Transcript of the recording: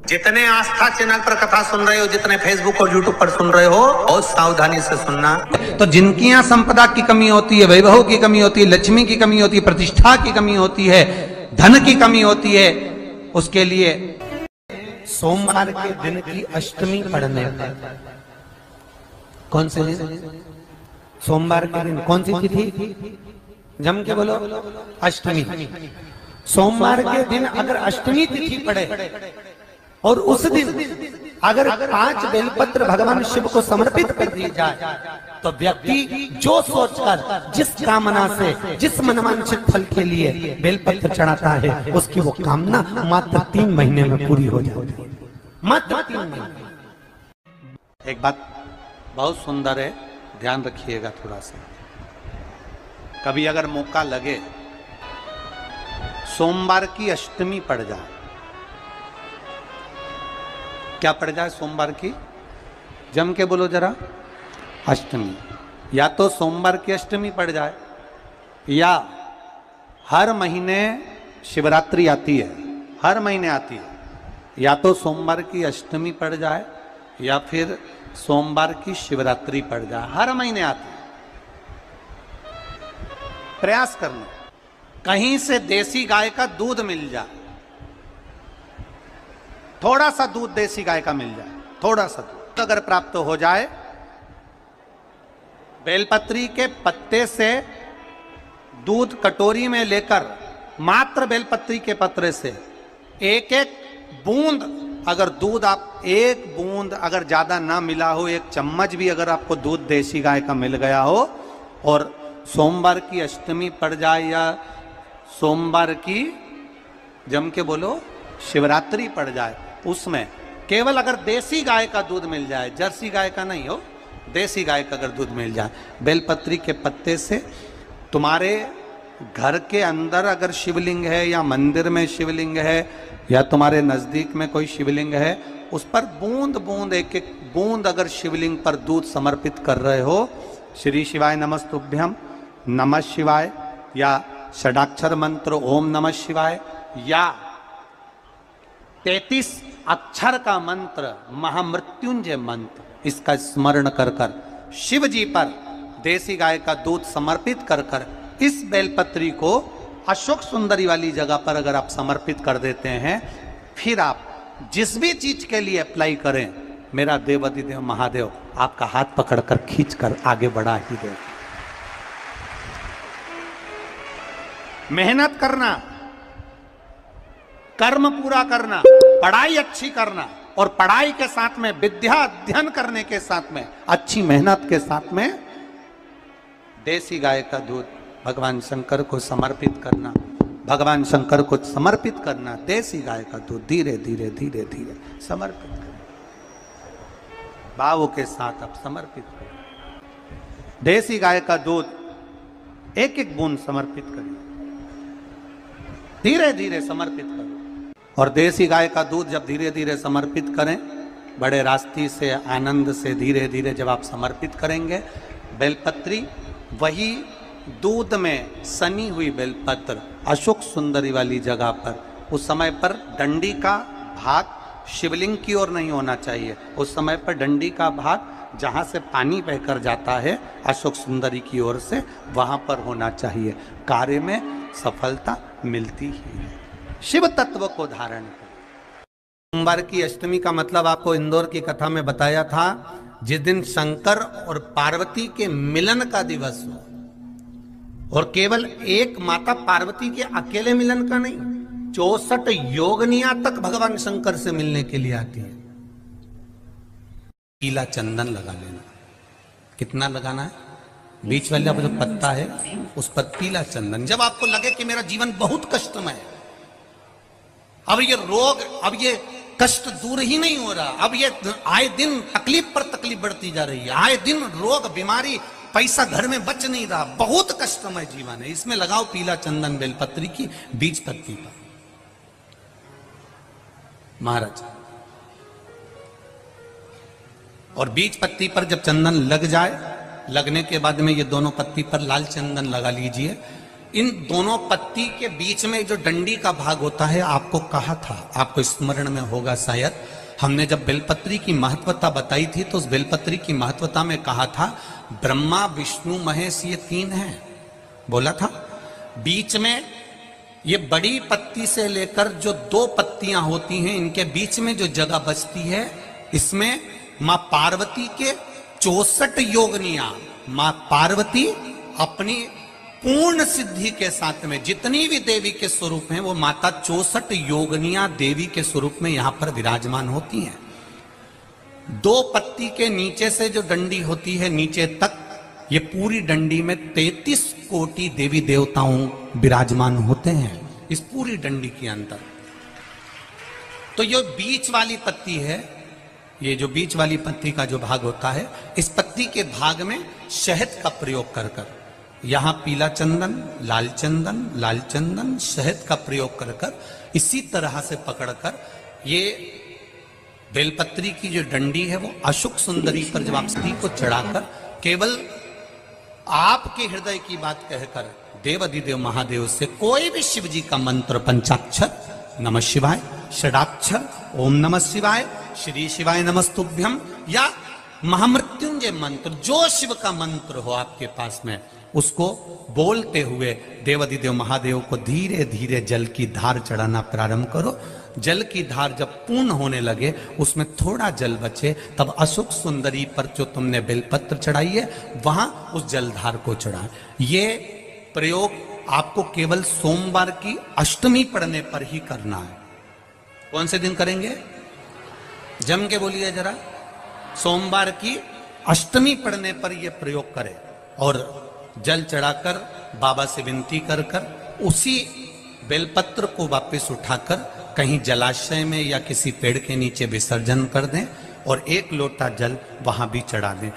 जितने आस्था चैनल पर कथा सुन रहे हो, जितने फेसबुक और यूट्यूब पर सुन रहे हो, बहुत सावधानी से सुनना। तो जिनकी यहाँ संपदा की कमी होती है, वैभव की कमी होती है, लक्ष्मी की कमी होती है, प्रतिष्ठा की कमी होती है, धन की कमी होती है, उसके लिए सोमवार के दिन की अष्टमी पढ़ने पर। कौन से दिन? सोमवार के दिन। कौन सी तिथि? जम के बोलो। अष्टमी। सोमवार के दिन अगर अष्टमी तिथि पड़े और उस दिन अगर 5 बेलपत्र भगवान शिव को समर्पित कर दिए जाए, तो व्यक्ति जो सोचकर, जिस कामना से, जिस मनवांछित फल के लिए बेलपत्र चढ़ाता है, उसकी वो कामना मात्र 3 महीने में पूरी हो जाती है। मात्र 3 महीने। एक बात बहुत सुंदर है, ध्यान रखिएगा थोड़ा सा। कभी अगर मौका लगे, सोमवार की अष्टमी पड़ जाए, क्या पड़ जाए सोमवार की? जम के बोलो जरा। अष्टमी। या तो सोमवार की अष्टमी पड़ जाए, या हर महीने शिवरात्रि आती है, हर महीने आती है, या तो सोमवार की अष्टमी पड़ जाए या फिर सोमवार की शिवरात्रि पड़ जाए, हर महीने आती है। प्रयास करना कहीं से देसी गाय का दूध मिल जाए, थोड़ा सा दूध देसी गाय का मिल जाए, थोड़ा सा दूध अगर प्राप्त हो जाए, बेलपत्री के पत्ते से दूध कटोरी में लेकर, मात्र बेलपत्री के पत्रे से एक एक बूंद, अगर दूध आप एक बूंद अगर ज्यादा ना मिला हो, 1 चम्मच भी अगर आपको दूध देसी गाय का मिल गया हो, और सोमवार की अष्टमी पड़ जाए या सोमवार की, जम के बोलो, शिवरात्रि पड़ जाए, उसमें केवल अगर देसी गाय का दूध मिल जाए, जर्सी गाय का नहीं हो, देसी गाय का अगर दूध मिल जाए, बेलपत्री के पत्ते से, तुम्हारे घर के अंदर अगर शिवलिंग है या मंदिर में शिवलिंग है या तुम्हारे नजदीक में कोई शिवलिंग है, उस पर बूंद बूंद, एक एक बूंद अगर शिवलिंग पर दूध समर्पित कर रहे हो, श्री शिवाय नमस्तुभ्यम, नमः शिवाय, या षडाक्षर मंत्र ओम नमः शिवाय, या 33 अक्षर का मंत्र महामृत्युंजय मंत्र, इसका स्मरण कर कर शिव जी पर देसी गाय का दूध समर्पित कर कर इस बेलपत्री को अशोक सुंदरी वाली जगह पर अगर आप समर्पित कर देते हैं, फिर आप जिस भी चीज के लिए अप्लाई करें, मेरा देवाधिदेव महादेव आपका हाथ पकड़कर खींचकर आगे बढ़ा ही दे। मेहनत करना, कर्म पूरा करना, पढ़ाई अच्छी करना, और पढ़ाई के साथ में विद्या अध्ययन करने के साथ में, अच्छी मेहनत के साथ में देसी गाय का दूध भगवान शंकर को समर्पित करना, भगवान शंकर को समर्पित करना, देसी गाय का दूध धीरे धीरे धीरे धीरे समर्पित करना, भावों के साथ आप समर्पित करें। देसी गाय का दूध एक एक बूंद समर्पित करें, धीरे धीरे समर्पित करें। और देसी गाय का दूध जब धीरे धीरे समर्पित करें, बड़े रास्ते से, आनंद से धीरे धीरे जब आप समर्पित करेंगे, बेलपत्री वही दूध में सनी हुई बेलपत्र अशोक सुंदरी वाली जगह पर, उस समय पर डंडी का भाग शिवलिंग की ओर नहीं होना चाहिए, उस समय पर डंडी का भाग जहाँ से पानी बहकर जाता है अशोक सुंदरी की ओर से, वहाँ पर होना चाहिए। कार्य में सफलता मिलती ही है। शिव तत्व को धारण कर। सोमवार की अष्टमी का मतलब आपको इंदौर की कथा में बताया था, जिस दिन शंकर और पार्वती के मिलन का दिवस हो, और केवल एक माता पार्वती के अकेले मिलन का नहीं, 64 योगनिया तक भगवान शंकर से मिलने के लिए आती है। पीला चंदन लगा लेना। कितना लगाना है? बीच वाला जो पत्ता है उस पर पीला चंदन। जब आपको लगे कि मेरा जीवन बहुत कष्टमय है, अब ये रोग, अब ये कष्ट दूर ही नहीं हो रहा, अब ये आए दिन तकलीफ पर तकलीफ बढ़ती जा रही है, आए दिन रोग, बीमारी, पैसा घर में बच नहीं रहा, बहुत कष्टमय जीवन है, इसमें लगाओ पीला चंदन बेलपत्री की बीज पत्ती पर। महाराज, और बीज पत्ती पर जब चंदन लग जाए, लगने के बाद में ये दोनों पत्ती पर लाल चंदन लगा लीजिए। इन दोनों पत्ती के बीच में जो डंडी का भाग होता है, आपको कहा था, आपको स्मरण में होगा शायद, हमने जब बेलपत्री की महत्वता बताई थी तो उस बेलपत्री की महत्वता में कहा था ब्रह्मा विष्णु महेश ये तीन हैं, बोला था। बीच में ये बड़ी पत्ती से लेकर जो दो पत्तियां होती हैं, इनके बीच में जो जगह बचती है, इसमें मां पार्वती के 64 योगनियां, मां पार्वती अपनी पूर्ण सिद्धि के साथ में जितनी भी देवी के स्वरूप हैं, वो माता 64 योगनियां देवी के स्वरूप में यहां पर विराजमान होती हैं। दो पत्ती के नीचे से जो डंडी होती है नीचे तक, ये पूरी डंडी में 33 कोटि देवी देवताओं विराजमान होते हैं इस पूरी डंडी के अंदर। तो ये बीच वाली पत्ती है, ये जो बीच वाली पत्ती का जो भाग होता है, इस पत्ती के भाग में शहद का प्रयोग कर कर, यहां पीला चंदन, लाल चंदन, शहद का प्रयोग कर कर, इसी तरह से पकड़कर ये बेलपत्री की जो डंडी है वो अशुक सुंदरी पर जब आप स्त्री को चढ़ाकर केवल आपके हृदय की बात कहकर देवाधिदेव महादेव से कोई भी शिव जी का मंत्र, पंचाक्षर, नमः शिवाय, षडाक्षर, ओम नमः शिवाय, श्री शिवाय नमस्तुभ्यम, या महामृत्युंजय मंत्र, जो शिव का मंत्र हो आपके पास में, उसको बोलते हुए देवाधिदेव महादेव को धीरे धीरे जल की धार चढ़ाना प्रारंभ करो। जल की धार जब पूर्ण होने लगे, उसमें थोड़ा जल बचे, तब अशुक सुंदरी पर जो तुमने बेलपत्र चढ़ाई है वहां उस जलधार को चढ़ा। ये प्रयोग आपको केवल सोमवार की अष्टमी पढ़ने पर ही करना है। कौन से दिन करेंगे? जम के बोलिए जरा। सोमवार की अष्टमी पढ़ने पर यह प्रयोग करें और जल चढ़ाकर बाबा से विनती कर कर उसी बेलपत्र को वापस उठाकर कहीं जलाशय में या किसी पेड़ के नीचे विसर्जन कर दें और एक लोटा जल वहां भी चढ़ा दें।